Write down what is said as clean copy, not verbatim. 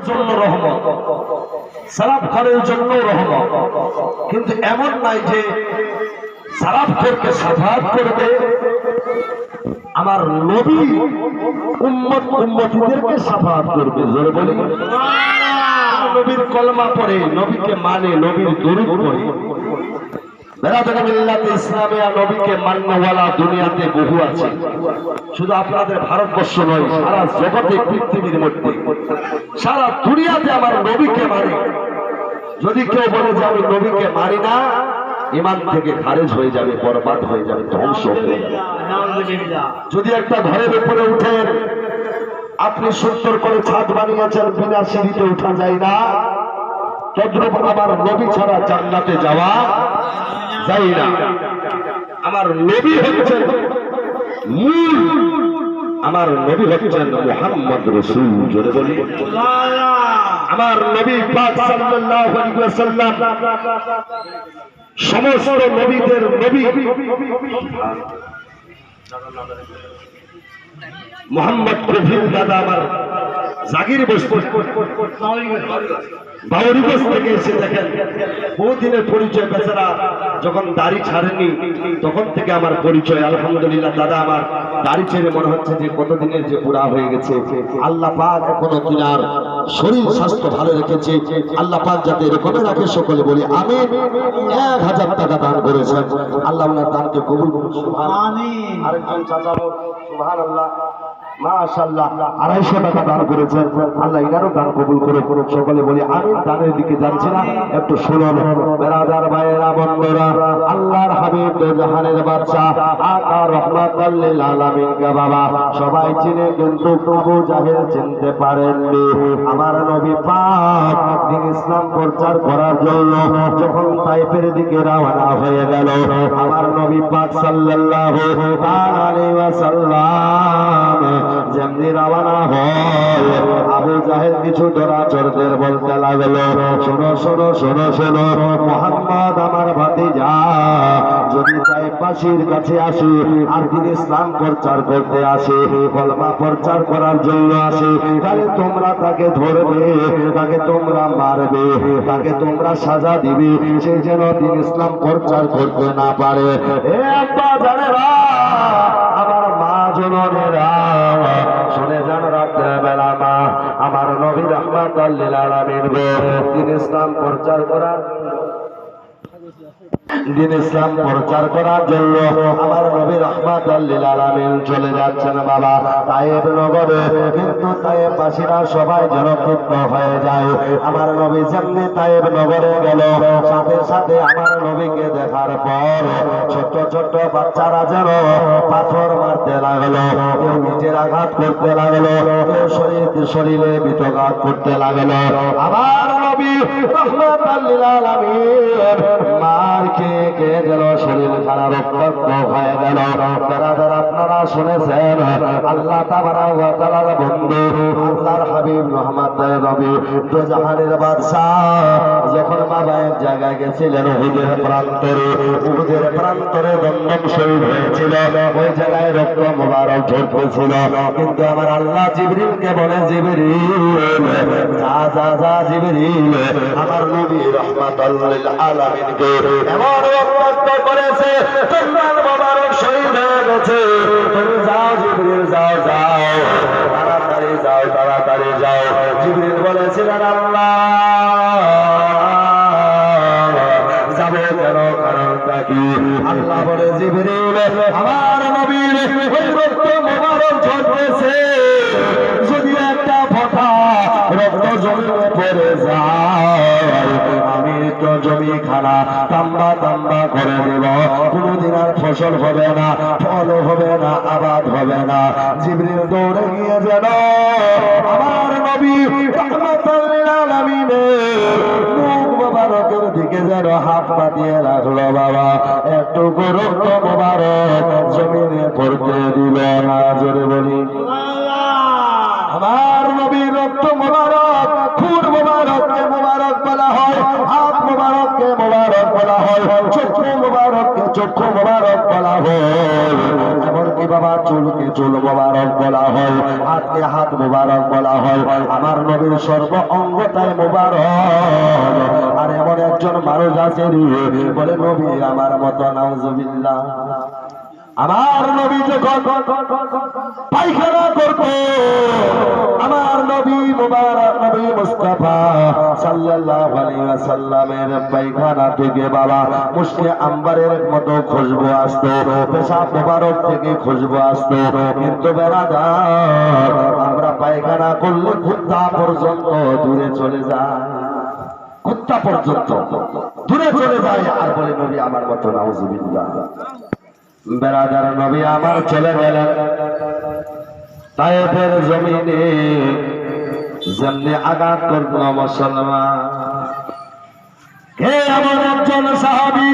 জন্য রহমত, সালাফ খানের জন্য রহমত। কিন্তু এমন নাই যে সালাফ খানকে সাফাত করবে, আমার নবী উম্মত উম্মতীদেরকে সাফাত করবে। জোরে বলি নবীর কলমা পড়ে, নবীকে মানে, নবীর দরুদ পড়ে। ইসলামে নবীকে মান্যওয়ালা দুনিয়াতে বহু আছে, শুধু আপনাদের ভারতবর্ষ নয়, সারা জগতে, পৃথিবীর মধ্যে, সারা দুনিয়াতে আমার নবীকে মানে। যদি কেউ বলে যে আমি নবীকে মানি না, ইমান থেকে খারেজ হয়ে যাবে, বরবাদ হয়ে যাবে, ধ্বংস হয়ে যাবে। যদি একটা ঘরের উপরে উঠেন, আপনি সুন্দর করে ছাদ বানিয়েছেন, বিনা সিঁড়িতে উঠা যায় না, তদ্রূপ আমার নবী ছাড়া জান্নাতে যাওয়া যায় না। আমার নবী হচ্ছেন মূল, আমার নবী হচ্ছেন মুহাম্মদ রাসূল। জোরে বলি আমার নবী পাক সাল্লাল্লাহু আলাইহি ওয়াসাল্লাম সমস্ত নবীদের নবী। মোহাম্মদ রফিক দাদা আমার জাগির বাউরিগঞ্জ থেকে এসে দেখেন, বহুদিনের পরিচয়, বেচারা যখন দাড়ি ছাড়েনি তখন থেকে আমার পরিচয়। আলহামদুলিল্লাহ দাদা আমার দাড়ি ছেড়ে মনে হচ্ছে যে কতদিনের যে বুড়া হয়ে গেছে। আল্লাহ পাক এখনো তিনার শরীর স্বাস্থ্য ভালো রেখেছে। আল্লাহ পাক যাতে এরকম রাখে, সকলে বলি আমিন। 1000 টাকা দান করেছেন, আল্লাহ ওনার দানকে কবুল করুন। আমিন। আরেকজন চাচা সুবহানাল্লাহ, মাশাআল্লাহ 250 টাকা দান করেছেন, আল্লাহ ইনারও দান কবুল করে। সকলে বলি আমিন। দানের দিকে যাচ্ছে না, একটু শুনুন বেরাদার ভাইয়েরা, বন্ধুরা, আল্লাহর হাবিব দো জাহানের বাদশা আকা রহমাতুল লিল আলামিন কে বাবা সবাই চিনে, কিন্তু আবু জাহেল চিনতে পারেননি। আমার নবী পাক দ্বীন ইসলাম প্রচার করার জন্য যখন তায়েফের দিকে রওনা হয়ে গেল, আমার নবী পাক সাল্লাল্লাহু আলাইহি ওয়াসাল্লাম যেমনি রওনা হয়, আবু জাহেল কিছু দোরাচরদের বলতে লাগলো, শোনো শোনো শোনো শোনো, মুহাম্মদ আমার ভাতিজা যদি তায়েফবাসীর কাছে আসে আর দ্বীন ইসলাম প্রচার করতে আসে, কলমা প্রচার করার জন্য আসে, তাহলে তোমরা তাকে ধরবে, তাকে তোমরা মারবে, তাকে তোমরা সাজা দিবে, সে যেন দ্বীন ইসলাম প্রচার করতে না পারে। এ আব্বা জানেরা, আমার মা জননেরা, শুনে যান, রাত্রে বেলা মা আমার নবী রাহমাতুল লিল আলামিন দ্বীন ইসলাম প্রচার করার দ্বীন ইসলাম প্রচার করার জন্য আমার নবী রাহমাতুল লিল আলামিন চলে যাচ্ছেন বাবা তায়েব নগরে। কিন্তু তায়েববাসীরা সবাই যেন ক্ষুব্ধ হয়ে যায়। আমার নবী যেমনি তায়েব নগরে গেল, সাথে সাথে আমার নবীকে দেখার পর ছোট্ট ছোট্ট বাচ্চারা যেন পাথর মারতে লাগলো, কেউ নিজের আঘাত করতে লাগলো, কেউ শরীরে বিতঘাত করতে লাগলো। আমার নবী রাহমাতুল লিল আলামিন মার খেয়ে খেয়ে গেল, শরীর খারাপ রক্তাক্ত হয়ে গেল। বেরাদার আপনারা শুনেছেন, আল্লাহ তাবারাক ওয়া তাআলার বন্ধু আল্লাহর হাবিব মুহাম্মদ নবী দো জাহানের বাদশাহ যখন বাবা এক জায়গায় গেছিলেন, উহুদের প্রান্তরে দমদম শহীদ হয়েছিল, ওই জায়গায় রক্ত মোবারক ঝরতেছিল। কিন্তু আমার আল্লাহ জিবরিলকে বলে, জিবরিল যা যা যা, জিবরিল আমার নবী রাহমাতুল লিল আলামিনকে এমন রক্তাক্ত করেছে, তোমার মোবারক শহীদ হয়ে গেছে, তুমি যাও জিবরিল, যাও যাও, তাড়াতাড়ি যাও, তাড়াতাড়ি যাও। জিবরিল বলেছিলেন, আল্লাহ যাবে কেন, কারণটা কি? আল্লাহ বলে, জিবরিল আমার নবীর ওই রক্ত মোবারক ঝরতেছে, যদি একটা ফোঁটা রক্ত জমিনে পড়ে যায়, আমি তো জমি খানা তাম্বা তাম্বা করে দেব, কোনদিন আর ফসল হবে না, ফল হবে না, আবাদ হবে না। জিবরিল দৌড়ে গিয়ে যেন আমার নবী রাহমাতুল লিল আলামিনের মুখ মোবারকের দিকে যেন হাত পাতিয়ে রাখলো, বাবা একটু রক্ত মোবারক জমিনে পড়তে দিল না। জোরে বলি আমার নবীর রক্ত মোবারক, খুন মোবারককে মোবারক বলা হয়, হাত মোবারককে মোবারক বলা হয়, চক্ষু মোবারককে চক্ষু মোবারক বলা হয়। এমনকি বাবা চুলকে চুল মোবারক বলা হয়, হাতকে হাত মোবারক বলা হয়, আমার নবীর সর্ব অঙ্গটাই মোবারক। আর এমন একজন মানুষ আছে বলে নবী আমার মতো, নাউজুবিল্লাহ। আমার নবী যখন পায়খানা করত, আমার নবী মুবারক নবী মুস্তাফা সাল্লাল্লাহু আলাইহি ওয়াসাল্লামের পায়খানা থেকে বাবা মুশকে আম্বারের মতো খুশবু আসতো, পেশাব মুবারক থেকে খুশবু আসতো। কিন্তু বেরাদার, আমরা পায়খানা করলে কুত্তা পর্যন্ত দূরে চলে যায়, কুত্তা পর্যন্ত দূরে চলে যায়। আর বলে নবী আমার মতো, নাউজুবিল্লাহ। বেরাদার, নবী আমার চলে গেলেন তায়েফের জমিনে, যেমনি আঘাত করল মুসলমান। কে এমন একজন সাহাবী